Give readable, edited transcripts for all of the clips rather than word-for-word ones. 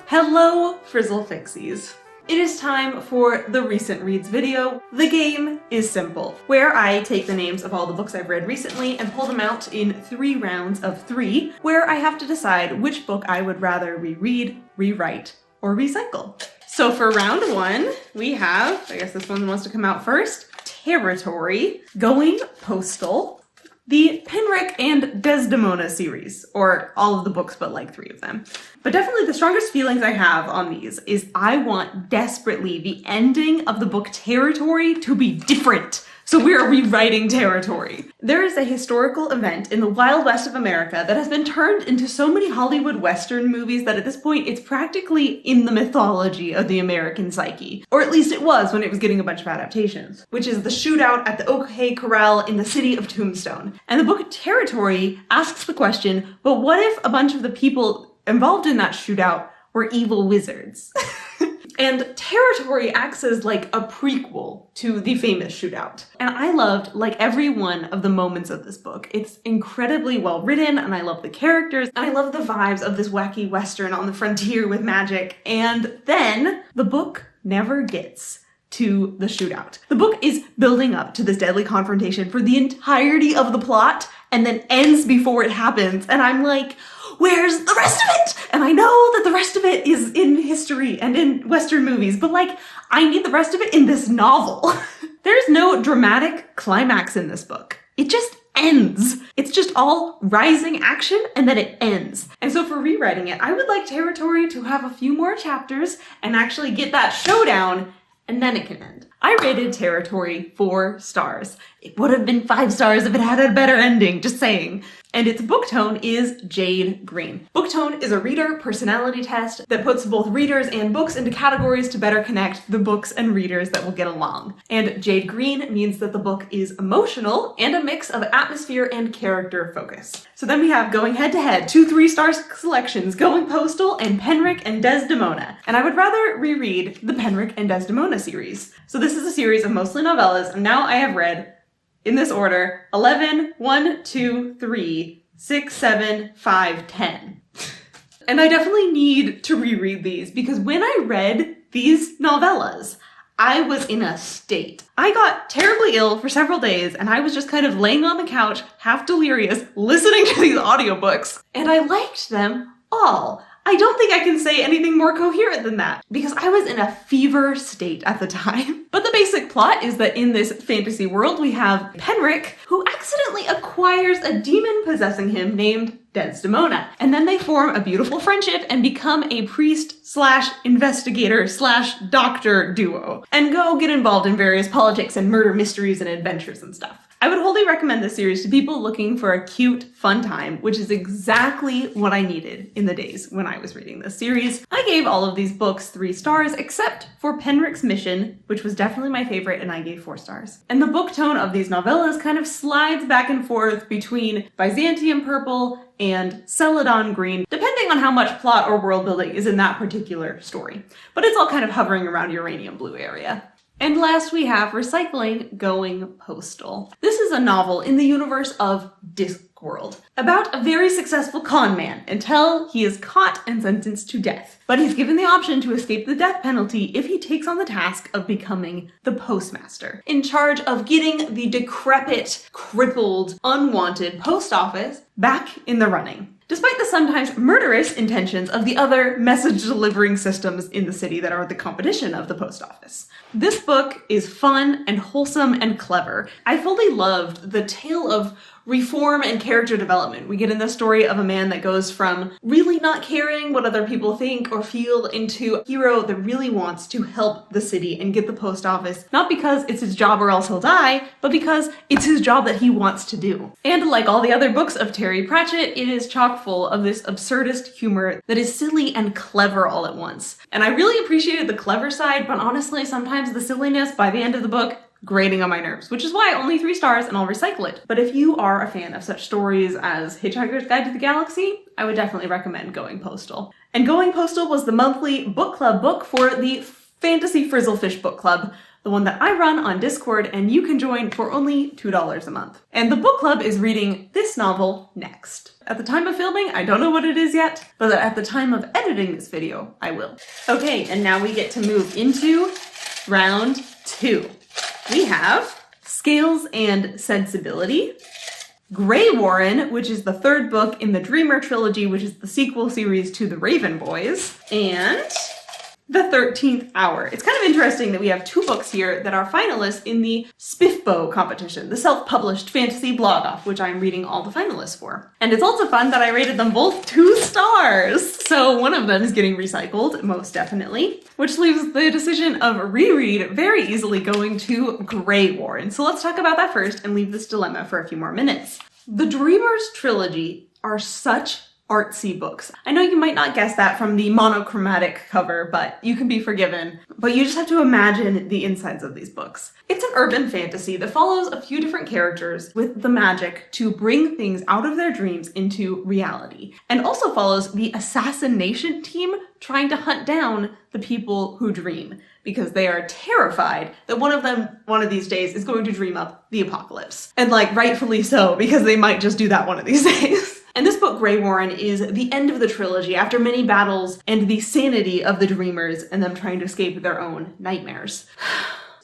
Hello, Frizzle Fixies. It is time for the Recent Reads video. The game is simple, where I take the names of all the books I've read recently and pull them out in 3 rounds of 3, where I have to decide which book I would rather reread, rewrite, or recycle. So for round 1, we have, I guess this one wants to come out first, Territory, Going Postal, the Penric and Desdemona series, or all of the books but like 3 of them. But definitely the strongest feelings I have on these is I want desperately the ending of the book Territory to be different. So we are rewriting Territory. There is a historical event in the Wild West of America that has been turned into so many Hollywood Western movies that at this point it's practically in the mythology of the American psyche. Or at least it was when it was getting a bunch of adaptations, which is the shootout at the 𝐂𝐻𝐿𝐒 in the city of Tombstone. And the book Territory asks the question, but what if a bunch of the people involved in that shootout were evil wizards? And Territory acts as like a prequel to the famous shootout. And I loved like every one of the moments of this book. It's incredibly well written and I love the characters and I love the vibes of this wacky Western on the frontier with magic. And then the book never gets to the shootout. The book is building up to this deadly confrontation for the entirety of the plot and then ends before it happens. And I'm like, where's the rest of it? And I know that the rest of it is in history and in Western movies, but like, I need the rest of it in this novel. There's no dramatic climax in this book. It just ends. It's just all rising action and then it ends. And so for rewriting it, I would like Territory to have a few more chapters and actually get that showdown and then it can end. I rated Territory 4 stars. It would have been 5 stars if it had a better ending, just saying. And its book tone is Jade Green. Book tone is a reader personality test that puts both readers and books into categories to better connect the books and readers that will get along. And Jade Green means that the book is emotional and a mix of atmosphere and character focus. So then we have going head to head, 2 3-star selections, Going Postal and Penric and Desdemona. And I would rather reread the Penric and Desdemona series. So this is a series of mostly novellas, and now I have read, in this order, 11, 1, 2, 3, 6, 7, 5, 10. And I definitely need to reread these because when I read these novellas, I was in a state. I got terribly ill for several days and I was just kind of laying on the couch, half delirious, listening to these audiobooks, and I liked them all. I don't think I can say anything more coherent than that because I was in a fever state at the time. But the basic plot is that in this fantasy world, we have Penric who accidentally acquires a demon possessing him named Desdemona. And then they form a beautiful friendship and become a priest/investigator/doctor duo and go get involved in various politics and murder mysteries and adventures and stuff. I would wholly recommend this series to people looking for a cute, fun time, which is exactly what I needed in the days when I was reading this series. I gave all of these books 3 stars, except for Penric's Mission, which was definitely my favorite, and I gave 4 stars. And the book tone of these novellas kind of slides back and forth between Byzantium Purple and Celadon Green, depending on how much plot or world building is in that particular story. But it's all kind of hovering around Uranium Blue area. And last we have recycling Going Postal. This is a novel in the universe of Discworld about a very successful con man until he is caught and sentenced to death. But he's given the option to escape the death penalty if he takes on the task of becoming the postmaster, in charge of getting the decrepit, crippled, unwanted post office back in the running, despite the sometimes murderous intentions of the other message-delivering systems in the city that are the competition of the post office. This book is fun and wholesome and clever. I fully loved the tale of reform and character development we get in the story of a man that goes from really not caring what other people think or feel into a hero that really wants to help the city and get the post office, not because it's his job or else he'll die, but because it's his job that he wants to do. And like all the other books of Terry Pratchett, it is chock full of this absurdist humor that is silly and clever all at once. And I really appreciated the clever side, but honestly, sometimes the silliness by the end of the book grating on my nerves, which is why only 3 stars and I'll recycle it. But if you are a fan of such stories as Hitchhiker's Guide to the Galaxy, I would definitely recommend Going Postal. And Going Postal was the monthly book club book for the Fantasy Frizzlefish Book Club, the one that I run on Discord, and you can join for only $2 a month. And the book club is reading this novel next. At the time of filming, I don't know what it is yet, but at the time of editing this video, I will. Okay, and now we get to move into round 2. We have Scales and Sensibility, Greywaren, which is the 3rd book in the Dreamer trilogy, which is the sequel series to the Raven Boys, and The 13th Hour. It's kind of interesting that we have 2 books here that are finalists in the Spiffbo competition, the self-published fantasy blog-off, which I'm reading all the finalists for. And it's also fun that I rated them both 2 stars! So one of them is getting recycled, most definitely, which leaves the decision of Reread very easily going to Greywaren. So let's talk about that first and leave this dilemma for a few more minutes. The Dreamers trilogy are such artsy books. I know you might not guess that from the monochromatic cover, but you can be forgiven. But you just have to imagine the insides of these books. It's an urban fantasy that follows a few different characters with the magic to bring things out of their dreams into reality, and also follows the assassination team trying to hunt down the people who dream, because they are terrified that one of them, one of these days, is going to dream up the apocalypse. And like, rightfully so, because they might just do that one of these days. And this book, Greywaren, is the end of the trilogy after many battles and the sanity of the dreamers and them trying to escape their own nightmares.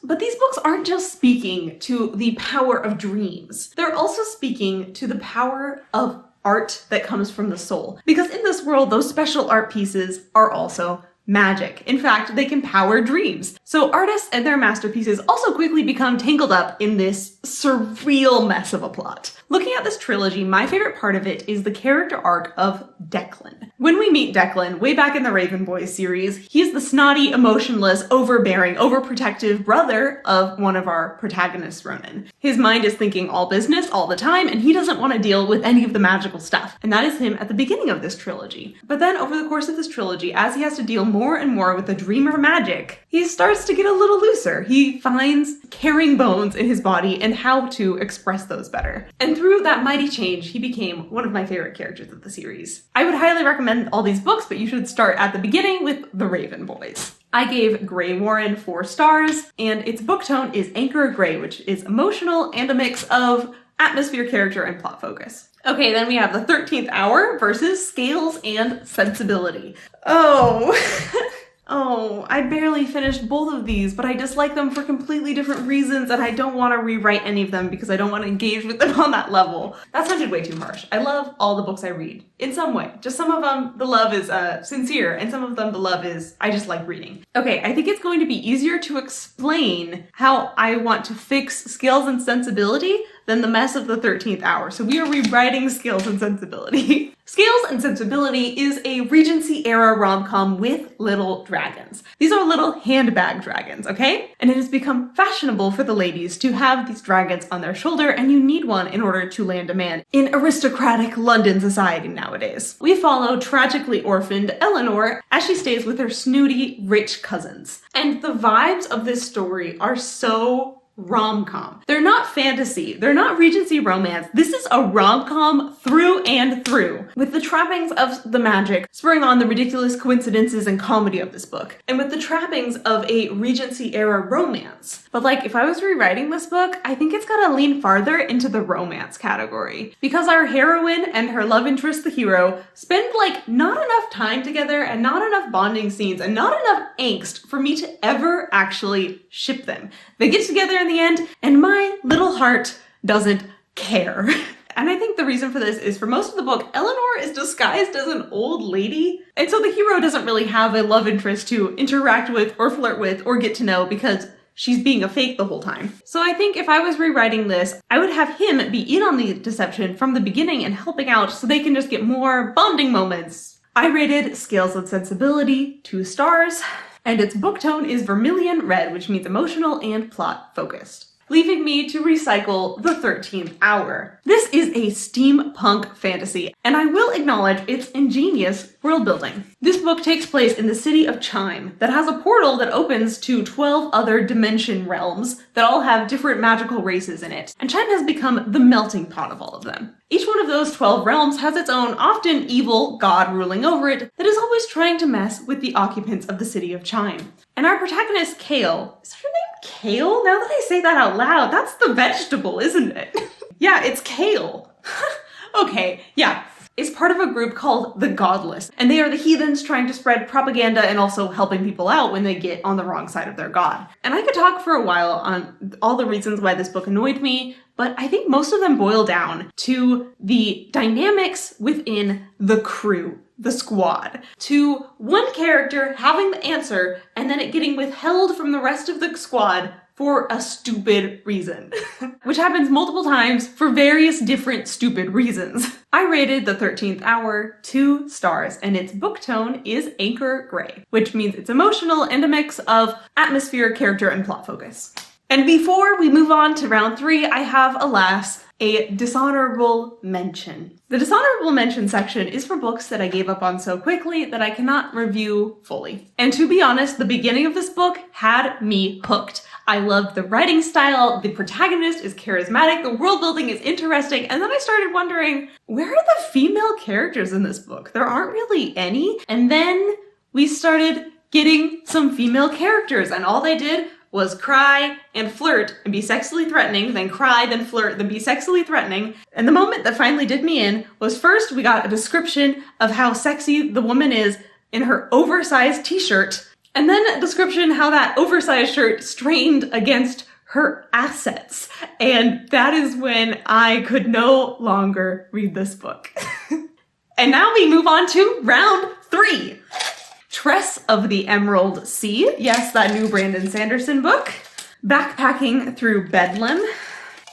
But these books aren't just speaking to the power of dreams. They're also speaking to the power of art that comes from the soul. Because in this world, those special art pieces are also magic. In fact, they can power dreams. So artists and their masterpieces also quickly become tangled up in this surreal mess of a plot. Looking at this trilogy, my favorite part of it is the character arc of Declan. When we meet Declan, way back in the Raven Boys series, he's the snotty, emotionless, overbearing, overprotective brother of one of our protagonists, Ronan. His mind is thinking all business all the time, and he doesn't want to deal with any of the magical stuff. And that is him at the beginning of this trilogy. But then over the course of this trilogy, as he has to deal more and more with the dreamer magic, he starts to get a little looser. He finds caring bones in his body and how to express those better. And through that mighty change, he became one of my favorite characters of the series. I would highly recommend all these books, but you should start at the beginning with the Raven Boys. I gave Greywaren 4 stars, and its book tone is Anchor Grey, which is emotional and a mix of atmosphere, character, and plot focus. Okay, then we have The 13th Hour versus Scales and Sensibility. Oh, I barely finished both of these, but I dislike them for completely different reasons, and I don't want to rewrite any of them because I don't want to engage with them on that level. That sounded way too harsh. I love all the books I read, in some way. Just some of them, the love is sincere, and some of them, the love is, I just like reading. Okay, I think it's going to be easier to explain how I want to fix Scales and Sensibility than the mess of The 13th Hour. So we are rewriting Scales and Sensibility. Scales and Sensibility is a Regency-era rom-com with little dragons. These are little handbag dragons, okay? And it has become fashionable for the ladies to have these dragons on their shoulder, and you need one in order to land a man in aristocratic London society nowadays. We follow tragically orphaned Eleanor as she stays with her snooty, rich cousins. And the vibes of this story are so rom-com. They're not fantasy. They're not Regency romance. This is a rom-com through and through, with the trappings of the magic spurring on the ridiculous coincidences and comedy of this book, and with the trappings of a Regency-era romance. But like, if I was rewriting this book, I think it's gotta lean farther into the romance category, because our heroine and her love interest, the hero, spend like not enough time together and not enough bonding scenes and not enough angst for me to ever actually ship them. They get together in the end, and my little heart doesn't care. And I think the reason for this is for most of the book, Eleanor is disguised as an old lady, and so the hero doesn't really have a love interest to interact with or flirt with or get to know because she's being a fake the whole time. So I think if I was rewriting this, I would have him be in on the deception from the beginning and helping out so they can just get more bonding moments. I rated Scales and Sensibility 2 stars. And its book tone is vermilion red, which means emotional and plot focused. Leaving me to recycle The 13th Hour. This is a steampunk fantasy, and I will acknowledge its ingenious world building. This book takes place in the city of Chime that has a portal that opens to 12 other dimension realms that all have different magical races in it, and Chime has become the melting pot of all of them. Each one of those 12 realms has its own, often evil god ruling over it that is always trying to mess with the occupants of the city of Chime. And our protagonist, 𝐂𝐿, is her name kale? Now that I say that out loud, that's the vegetable, isn't it? Yeah, it's kale. Okay, yeah. Is part of a group called the Godless, and they are the heathens trying to spread propaganda and also helping people out when they get on the wrong side of their god. And I could talk for a while on all the reasons why this book annoyed me, but I think most of them boil down to the dynamics within the crew, the squad, to one character having the answer and then it getting withheld from the rest of the squad for a stupid reason, which happens multiple times for various different stupid reasons. I rated the 13th Hour 2 stars, and its book tone is anchor gray, which means it's emotional and a mix of atmosphere, character, and plot focus. And before we move on to round 3, I have, alas, a dishonorable mention. The dishonorable mention section is for books that I gave up on so quickly that I cannot review fully. And to be honest, the beginning of this book had me hooked. I loved the writing style, the protagonist is charismatic, the world building is interesting, and then I started wondering, where are the female characters in this book? There aren't really any. And then we started getting some female characters, and all they did was cry and flirt and be sexually threatening, then cry, then flirt, then be sexually threatening. And the moment that finally did me in was first we got a description of how sexy the woman is in her oversized t-shirt, and then a description how that oversized shirt strained against her assets. And that is when I could no longer read this book. And now we move on to round 3. Tress of the Emerald Sea. Yes, that new Brandon Sanderson book. Backpacking Through Bedlam.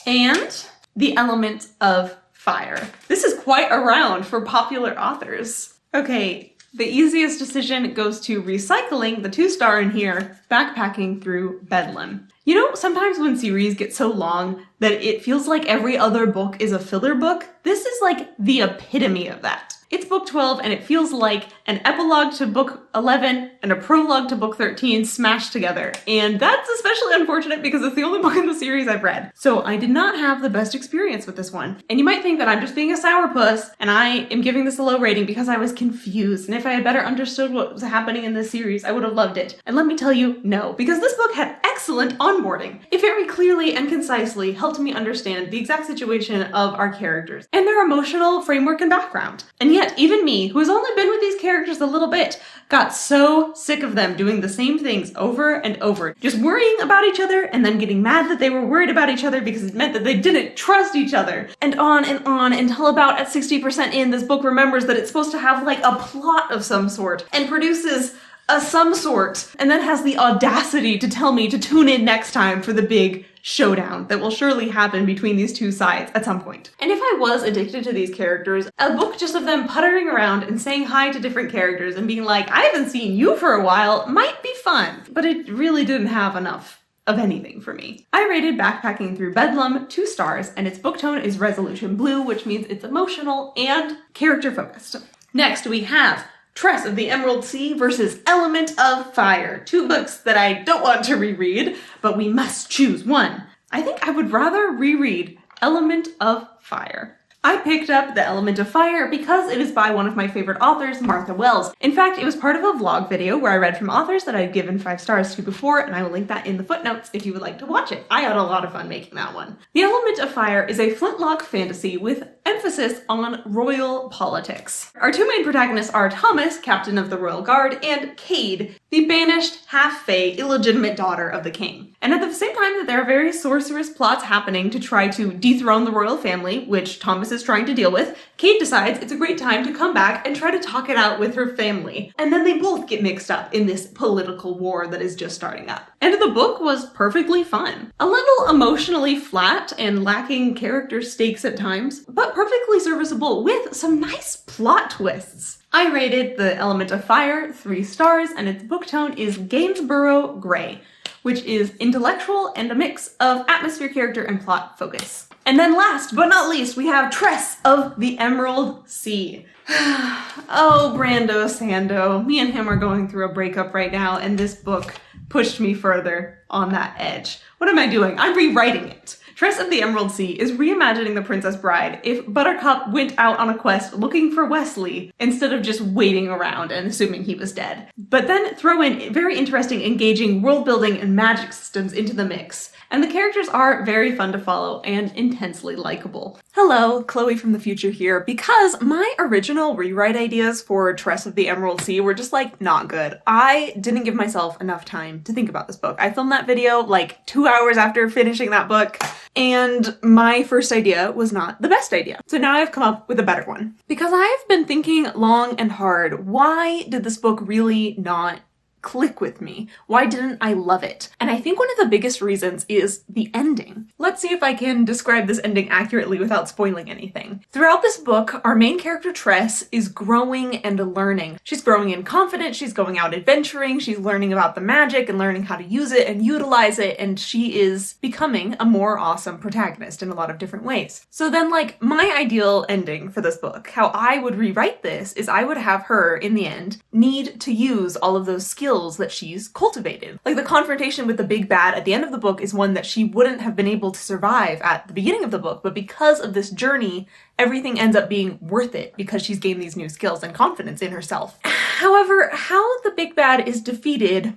And The Element of Fire. This is quite a round for popular authors. Okay. The easiest decision goes to recycling the 2-star in here, Backpacking Through Bedlam. You know, sometimes when series get so long that it feels like every other book is a filler book, this is like the epitome of that. It's book 12 and it feels like an epilogue to book 11 and a prologue to book 13 smashed together. And that's especially unfortunate because it's the only book in the series I've read. So I did not have the best experience with this one. And you might think that I'm just being a sourpuss and I am giving this a low rating because I was confused. And if I had better understood what was happening in this series, I would have loved it. And let me tell you, no, because this book had excellent onboarding. It very clearly and concisely helped me understand the exact situation of our characters and their emotional framework and background. And yet, even me, who has only been with these characters a little bit, got so sick of them doing the same things over and over, just worrying about each other and then getting mad that they were worried about each other because it meant that they didn't trust each other. And on until about at 60% in, this book remembers that it's supposed to have like a plot of some sort and produces a some sort, and then has the audacity to tell me to tune in next time for the big showdown that will surely happen between these two sides at some point. And if I was addicted to these characters, a book just of them puttering around and saying hi to different characters and being like, I haven't seen you for a while, might be fun. But it really didn't have enough of anything for me. I rated Backpacking Through Bedlam 2 stars, and its book tone is resolution blue, which means it's emotional and character focused. Next, we have Tress of the Emerald Sea versus Element of Fire. 2 books that I don't want to reread, but we must choose one. I think I would rather reread Element of Fire. I picked up The Element of Fire because it is by one of my favorite authors, Martha Wells. In fact, it was part of a vlog video where I read from authors that I've given 5 stars to before, and I will link that in the footnotes if you would like to watch it. I had a lot of fun making that one. The Element of Fire is a flintlock fantasy with emphasis on royal politics. Our 2 main protagonists are Thomas, captain of the Royal Guard, and 𝐂𝐀𝐏𝐿e, the banished, half-fae, illegitimate daughter of the king. And at the same time that there are various sorcerous plots happening to try to dethrone the royal family, which Thomas is trying to deal with, 𝐂𝐀𝐏 decides it's a great time to come back and try to talk it out with her family. And then they both get mixed up in this political war that is just starting up. And the book was perfectly fun. A little emotionally flat and lacking character stakes at times, but perfectly serviceable with some nice plot twists. I rated The Element of Fire 3 stars, and its book tone is Gainsborough Gray, which is intellectual and a mix of atmosphere, character, and plot focus. And then last but not least, we have Tress of the Emerald Sea. Oh, Brando Sando. Me and him are going through a breakup right now, and this book pushed me further on that edge. What am I doing? I'm rewriting it. Tress of the Emerald Sea is reimagining The Princess Bride if Buttercup went out on a quest looking for Wesley instead of just waiting around and assuming he was dead. But then throw in very interesting, engaging world building and magic systems into the mix. And the characters are very fun to follow and intensely likable. Hello, Chloe from the future here, because my original rewrite ideas for Tress of the Emerald Sea were just like not good. I didn't give myself enough time to think about this book. I filmed that video like 2 hours after finishing that book, and my first idea was not the best idea. So now I've come up with a better one. Because I've been thinking long and hard, why did this book really not click with me? Why didn't I love it? And I think one of the biggest reasons is the ending. Let's see if I can describe this ending accurately without spoiling anything. Throughout this book, our main character Tress is growing and learning. She's growing in confidence, she's going out adventuring, she's learning about the magic and learning how to use it and utilize it, and she is becoming a more awesome protagonist in a lot of different ways. So then, like, my ideal ending for this book, how I would rewrite this, is I would have her, in the end, need to use all of those skills that she's cultivated. Like, the confrontation with the big bad at the end of the book is one that she wouldn't have been able to survive at the beginning of the book, but because of this journey, everything ends up being worth it because she's gained these new skills and confidence in herself. However, how the big bad is defeated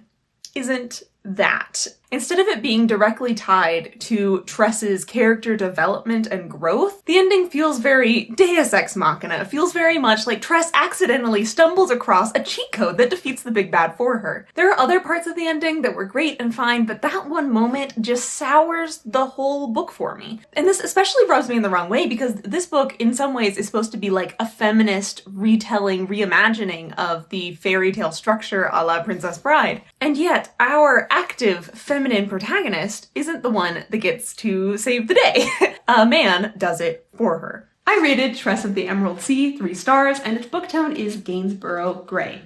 isn't that. Instead of it being directly tied to Tress's character development and growth, the ending feels very Deus Ex Machina. It feels very much like Tress accidentally stumbles across a cheat code that defeats the big bad for her. There are other parts of the ending that were great and fine, but that one moment just sours the whole book for me. And this especially rubs me in the wrong way because this book in some ways is supposed to be like a feminist retelling, reimagining of the fairy tale structure a la Princess Bride. And yet our active feminine protagonist isn't the one that gets to save the day. A man does it for her. I rated Tress of the Emerald Sea 3 stars, and its book tone is Gainsborough Gray.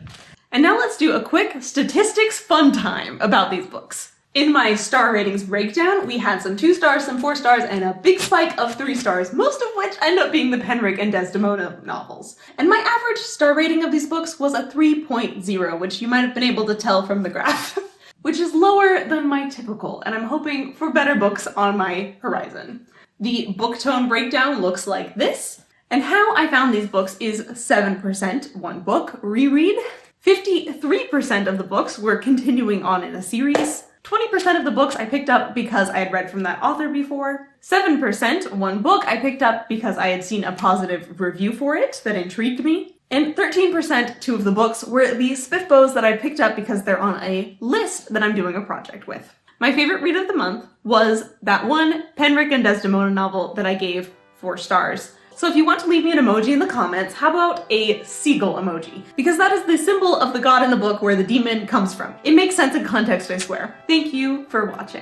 And now let's do a quick statistics fun time about these books. In my star ratings breakdown, we had some 2 stars, some 4 stars, and a big spike of 3 stars, most of which end up being the Penric and Desdemona novels. And my average star rating of these books was a 3.0, which you might have been able to tell from the graph. Which is lower than my typical, and I'm hoping for better books on my horizon. The book tone breakdown looks like this, and how I found these books is 7% one book, reread, 53% of the books were continuing on in a series, 20% of the books I picked up because I had read from that author before, 7% one book I picked up because I had seen a positive review for it that intrigued me, and 13% 2 of the books were the spiffbos that I picked up because they're on a list that I'm doing a project with. My favorite read of the month was that one Penric and Desdemona novel that I gave 4 stars. So if you want to leave me an emoji in the comments, how about a seagull emoji? Because that is the symbol of the god in the book where the demon comes from. It makes sense in context, I swear. Thank you for watching.